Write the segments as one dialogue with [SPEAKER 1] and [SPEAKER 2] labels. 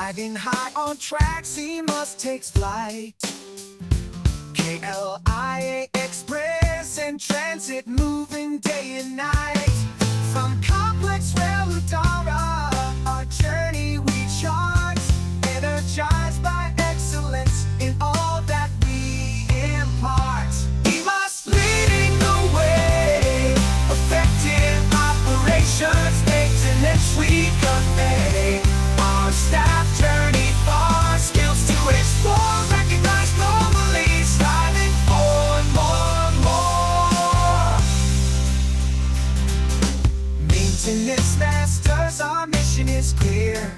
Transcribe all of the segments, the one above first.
[SPEAKER 1] Driving high on tracks, he must takes flight. KLIA Express and transit moving day and night. From complex rail Udara, our journey we chart, energized by excellence in all that we impart. He must leading the way, effective operations, maintenance we convey. Our staff journey far, skills to explore, recognized globally, striving for more. Maintenance masters, our mission is clear.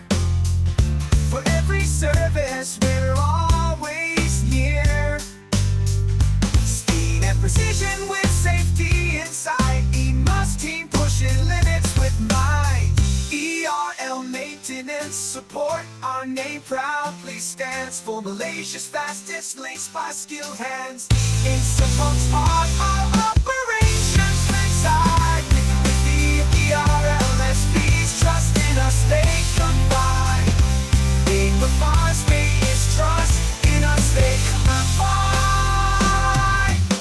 [SPEAKER 1] For every service, we're always near. Speed and precision with safety in sight. must team pushing limits with might. ERL maintenance support, our name proudly stands for Malaysia's fastest links by skilled hands. In Sampong's heart, our operations reside. With the ERLSP's trust in us, they confide. Being the far's way is trust in us, they confide.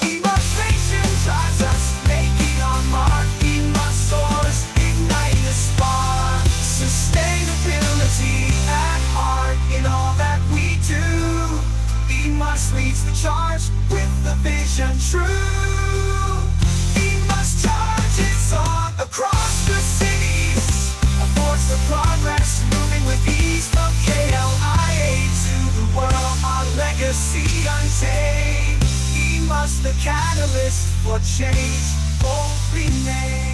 [SPEAKER 1] Emotion drives us, making our mark. We must source, ignite the spark. Sustainability at heart in all that we do. We must lead the charge with the vision true. We must charge its on across the cities. A force of progress, moving with ease from KLIA to the world. Our legacy untamed. We must the catalyst for change, bold remain.